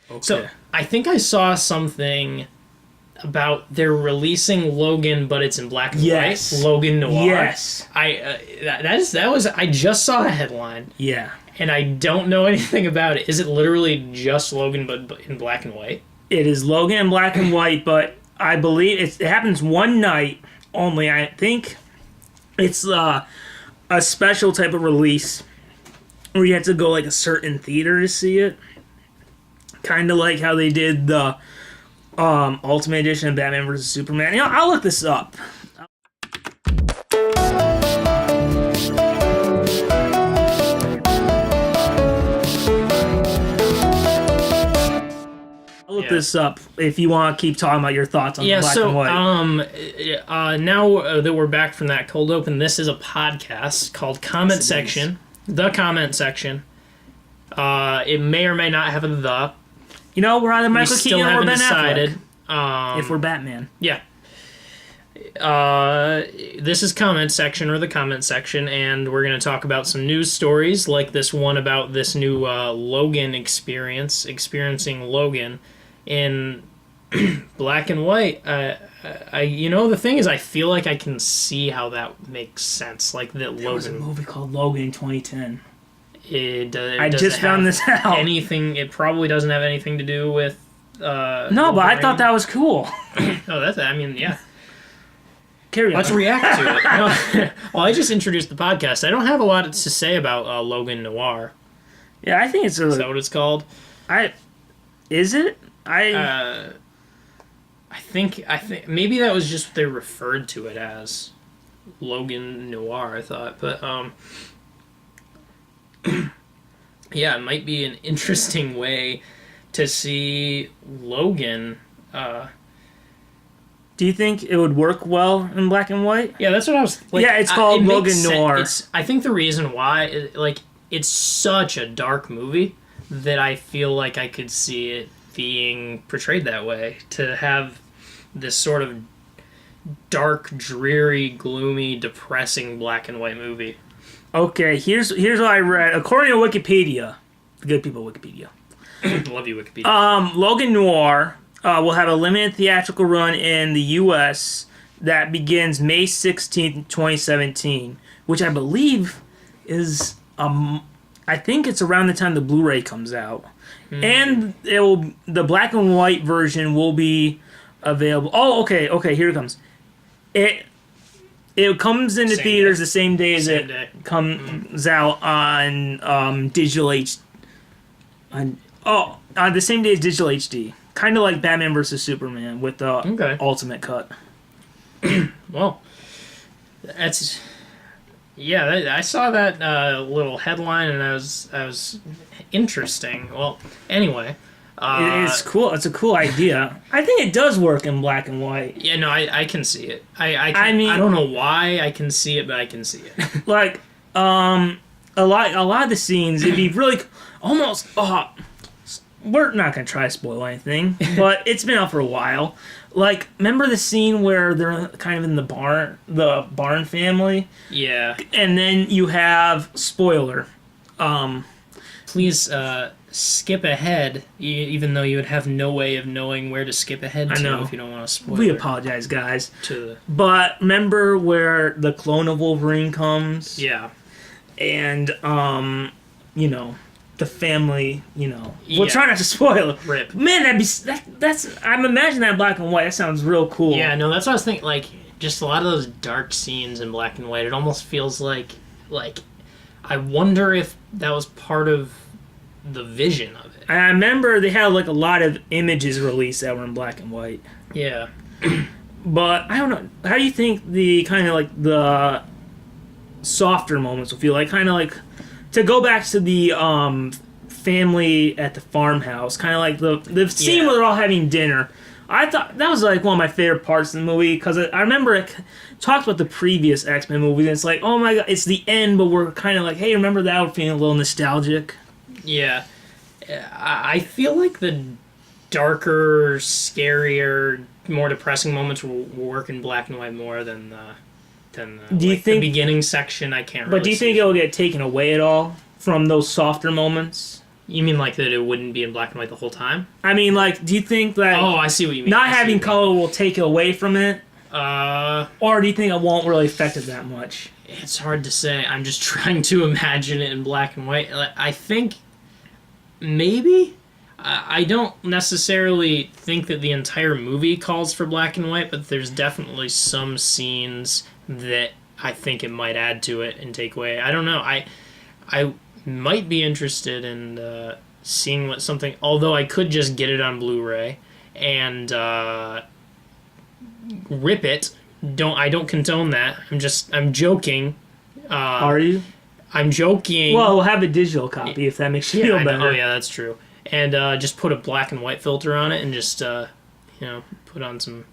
Okay. So I think I saw something about they're releasing Logan, but it's in black and white. Logan Noir. Yes. I just saw a headline. Yeah. And I don't know anything about it. Is it literally just Logan, but in black and white? It is Logan in black and white, but I believe it happens one night only. I think it's a special type of release where you have to go like a certain theater to see it. Kind of like how they did the Ultimate Edition of Batman vs. Superman. You know, I'll look this up. Look this up if you want to keep talking about your thoughts on black and white. Now that we're back from that cold open, this is a podcast called Comment Section. The Comment Section. It may or may not have a the. You know, we're either Michael Keaton or Ben decided. Affleck. If we're Batman. Yeah. This is Comment Section, or the Comment Section, and we're going to talk about some news stories, like this one about this new Logan experiencing Logan in black and white. The thing is, I feel like I can see how that makes sense. Like that there was a movie called Logan in 2010. I just found this out. It probably doesn't have anything to do with. No, Wolverine. but I thought that was cool. Yeah. Carry on. Let's react to it. Well, I just introduced the podcast. I don't have a lot to say about Logan Noir. Yeah, I think it's Is that what it's called? Is it? I think maybe that was just what they referred to it as, Logan Noir. I thought, but yeah, it might be an interesting way to see Logan. Do you think it would work well in black and white? Yeah, that's what I was. Like, yeah, it's called Logan Noir. I think the reason why, it's such a dark movie that I feel like I could see it being portrayed that way, to have this sort of dark, dreary, gloomy, depressing black and white movie. Okay, here's what I read. According to Wikipedia, the good people of Wikipedia. Love you, Wikipedia. Logan Noir will have a limited theatrical run in the U.S. that begins May 16th, 2017, which I believe is, I think it's around the time the Blu-ray comes out. And the black and white version will be available. Oh, okay, here it comes. It comes into theaters the same day as it comes out on Digital HD. On the same day as Digital HD. Kind of like Batman vs. Superman with the Ultimate Cut. Well, that's... Yeah, I saw that little headline, and I was interesting. Well, anyway, it's cool. It's a cool idea. I think it does work in black and white. Yeah, no, I can see it. I mean, I don't know why I can see it, but I can see it. Like, a lot of the scenes, it'd be really almost. We're not gonna try to spoil anything, but it's been out for a while. Like, remember the scene where they're kind of in the barn family? Yeah. And then you have, spoiler. Please skip ahead, even though you would have no way of knowing where to skip ahead to if you don't want to spoil. We apologize, guys. But remember where the clone of Wolverine comes? Yeah. And, the family, we'll try not to spoil it. Rip. Man, that's I'm imagining that in black and white. That sounds real cool. Yeah, no, that's what I was thinking. Like, just a lot of those dark scenes in black and white. It almost feels like I wonder if that was part of the vision of it. I remember they had like a lot of images released that were in black and white. Yeah. But I don't know. How do you think the kind of like the softer moments will feel like? Kind of like. To go back to the family at the farmhouse, kind of like the scene where they're all having dinner, I thought that was like one of my favorite parts of the movie, because I remember it talked about the previous X-Men movie, and it's like, oh my god, it's the end, but we're kind of like, hey, remember that? We're feeling a little nostalgic. Yeah. I feel like the darker, scarier, more depressing moments will work in black and white more than the beginning section. I can't really But do you think it'll get taken away at all from those softer moments? You mean like that it wouldn't be in black and white the whole time? I mean, like, do you think that Oh, I see what you mean. not having color will take it away from it? Uh, Or do you think it won't really affect it that much? it's hard to say. I'm just trying to imagine it in black and white. I think maybe. I don't necessarily think that the entire movie calls for black and white, but there's definitely some scenes that I think it might add to it and take away. I don't know. I might be interested in seeing what something. Although I could just get it on Blu-ray and rip it. I don't condone that. I'm joking. Are you? I'm joking. Well, we'll have a digital copy if that makes you feel better. Oh yeah, that's true. And just put a black and white filter on it and just put on some.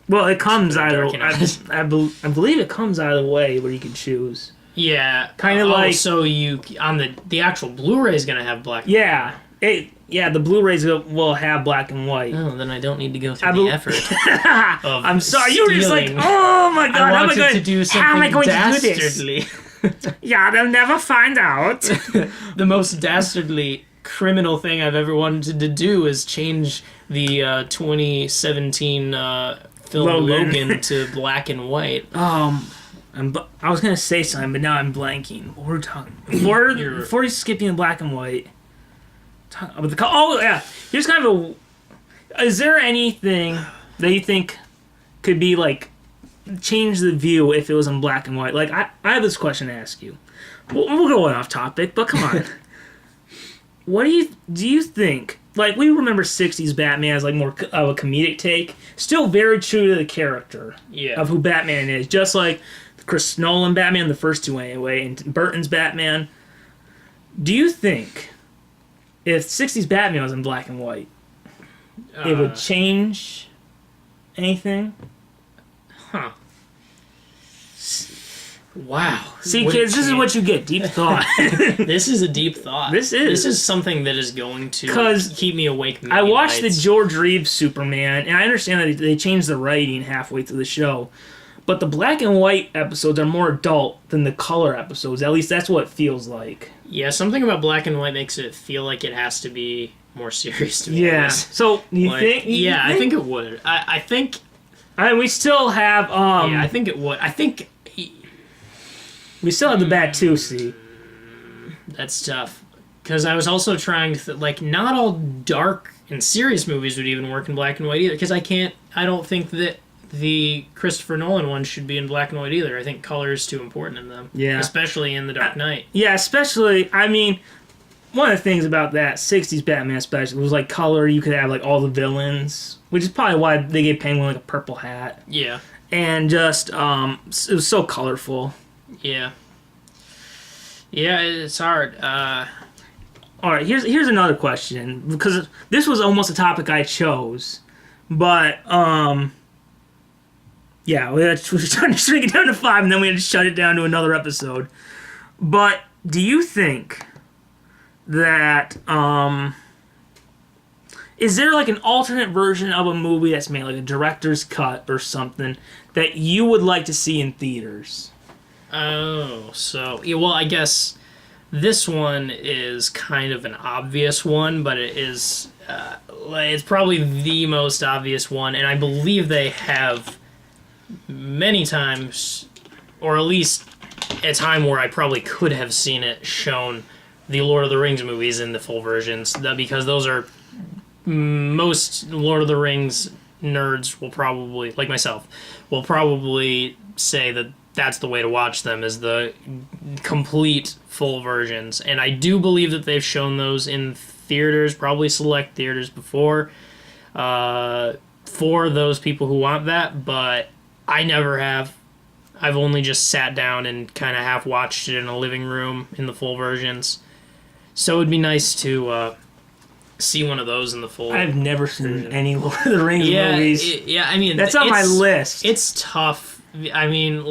Well, it comes either. darken I believe it comes either way where you can choose. Yeah, Kind of like. so you on the actual Blu-ray is gonna have black. Yeah. The Blu-rays will have black and white. Oh, then I don't need to go through the effort. Of I'm sorry, you were just like, stealing. oh my god, I how am I wanted going to do something how am I going dastardly. to do this? Yeah, they'll never find out. The most dastardly criminal thing I've ever wanted to do is change the 2017 film Logan to black and white. I was gonna say something, but now I'm blanking. What we're talking before he's skipping in black and white. About the oh yeah, here's kind of a. Is there anything that you think could be like change the view if it was in black and white? Like I have this question to ask you. We'll go off topic, but come on. What do you think? Like we remember '60s Batman as like more of a comedic take, still very true to the character of who Batman is, just like Chris Nolan Batman, the first two anyway, and Burton's Batman. Do you think if '60s Batman was in black and white, it would change anything? Huh. Wow. See, kids, this is what you get. Deep thought. This is a deep thought. This is something that is going to keep me awake many I watched nights. the George Reeves Superman, and I understand that they changed the writing halfway through the show. But the black and white episodes are more adult than the color episodes. At least that's what it feels like. Yeah, something about black and white makes it feel like it has to be more serious to me. Yeah. So, you think? I think it would. I think... I mean, we still have... yeah, I think it would. I think... We still have the Bat-2C. That's tough. Because I was also trying to... not all dark and serious movies would even work in black and white either. Because I don't think that the Christopher Nolan ones should be in black and white either. I think color is too important in them. Yeah. Especially in The Dark Knight. Yeah, especially... I mean, one of the things about that 60s Batman special was, like, color. You could have, like, all the villains. Which is probably why they gave Penguin, like, a purple hat. Yeah. And just... it was so colorful. Yeah. Yeah, it's hard. All right, here's another question, because this was almost a topic I chose, but yeah, we were trying to shrink it down to 5, and then we had to shut it down to another episode. But do you think that is there like an alternate version of a movie that's made, like a director's cut or something, that you would like to see in theaters? Oh, so... Yeah, well, I guess this one is kind of an obvious one, but it is... it's probably the most obvious one, and I believe they have many times, or at least a time where I probably could have seen it, shown the Lord of the Rings movies in the full versions, because those are... Most Lord of the Rings nerds will probably, like myself, will probably say that that's the way to watch them, is the complete full versions. And I do believe that they've shown those in theaters, probably select theaters before, for those people who want that, but I never have. I've only just sat down and kind of half watched it in a living room in the full versions. So it would be nice to see one of those in the full I've never seen any Lord of the Rings movies. I mean... That's on my list. It's tough. I mean,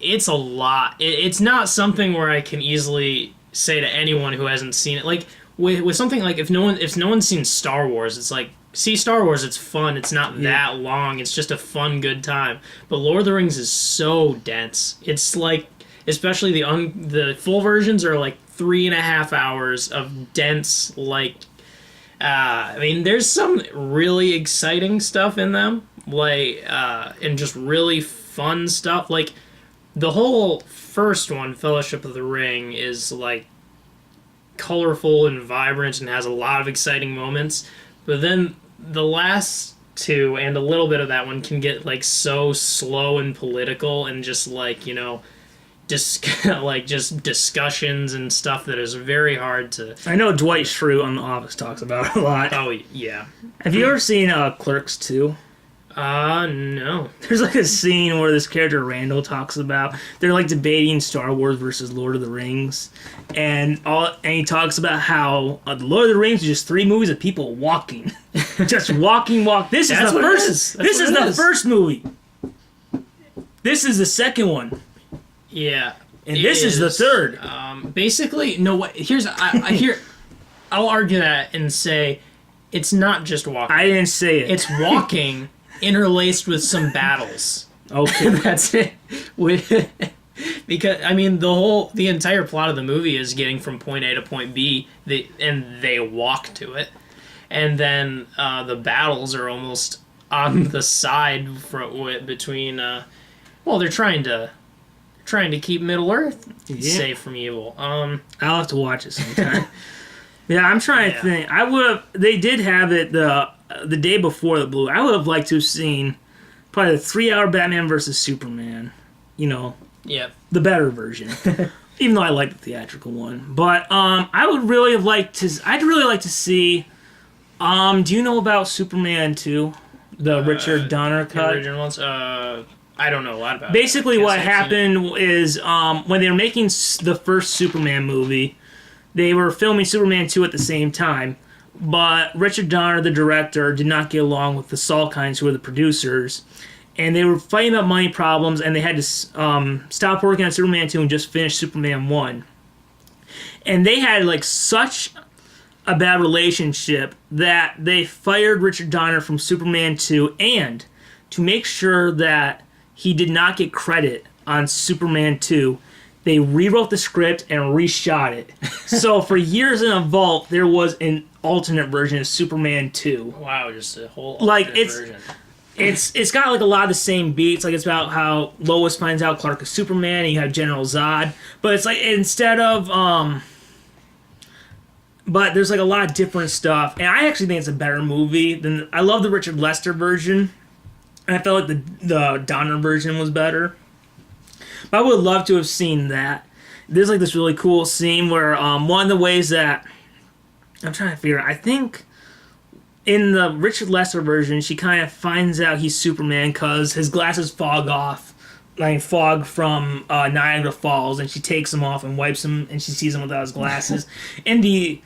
it's a lot. It's not something where I can easily say to anyone who hasn't seen it. Like, with something like, if no one's seen Star Wars, it's like, see Star Wars, it's fun. It's not that long. It's just a fun, good time. But Lord of the Rings is so dense. It's like, especially the full versions are like 3.5 hours of dense, like, I mean, there's some really exciting stuff in them, like, and just really fun stuff. Like, the whole first one, Fellowship of the Ring, is, like, colorful and vibrant and has a lot of exciting moments. But then the last two, and a little bit of that one, can get, like, so slow and political and just, like, you know, like just discussions and stuff that is very hard to. I know Dwight Schrute on The Office talks about it a lot. Oh yeah. Have you ever seen Clerks 2? No. There's like a scene where this character Randall talks about they're like debating Star Wars versus Lord of the Rings, and he talks about how the Lord of the Rings is just 3 movies of people walking, just walking. This is the first. This is the first movie. This is the second one. Yeah, and this is the third. Basically, no. What? I'll argue that and say it's not just walking. I didn't say it. It's walking interlaced with some battles. Okay, that's it. Because I mean, the entire plot of the movie is getting from point A to point B. And they walk to it, and then the battles are almost on the side between. Well, they're trying to keep Middle Earth safe from evil. I'll have to watch it sometime. Yeah, I'm trying to think. They did have it the day before the Blue. I would have liked to have seen probably the 3-hour Batman versus Superman. You know, the better version. Even though I like the theatrical one, but I would really have liked to. I'd really like to see. Do you know about Superman 2, the Richard Donner cut? The original ones. I don't know a lot about it. Basically, what happened is when they were making the first Superman movie, they were filming Superman 2 at the same time, but Richard Donner, the director, did not get along with the Salkinds, who were the producers, and they were fighting about money problems, and they had to stop working on Superman 2 and just finish Superman 1. And they had like such a bad relationship that they fired Richard Donner from Superman 2, and to make sure that he did not get credit on Superman 2, they rewrote the script and reshot it. So for years in a vault, there was an alternate version of Superman 2. Wow, just a whole alternate version. It's got like a lot of the same beats. Like it's about how Lois finds out Clark is Superman, and you have General Zod. But it's like instead of but there's like a lot of different stuff, and I actually think it's a better movie than. I love the Richard Lester version. And I felt like the Donner version was better. But I would love to have seen that. There's like this really cool scene where one of the ways that I'm trying to figure out, I think in the Richard Lester version, she kind of finds out he's Superman because his glasses fog off, like fog from Niagara Falls, and she takes them off and wipes them, and she sees him without his glasses. In the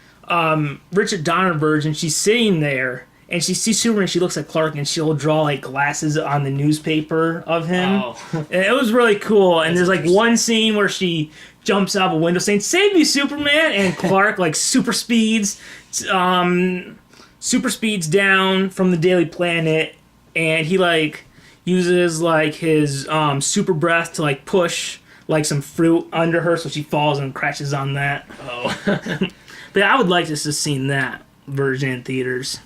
Richard Donner version, she's sitting there, and she sees Superman, she looks at Clark, and she'll draw, like, glasses on the newspaper of him. Oh. And it was really cool. And there's, like, one scene where she jumps out of a window saying, "Save me, Superman!" And Clark, like, super speeds down from the Daily Planet, and he, like, uses, like, his super breath to, like, push, like, some fruit under her so she falls and crashes on that. Oh. But I would like to have seen that version in theaters.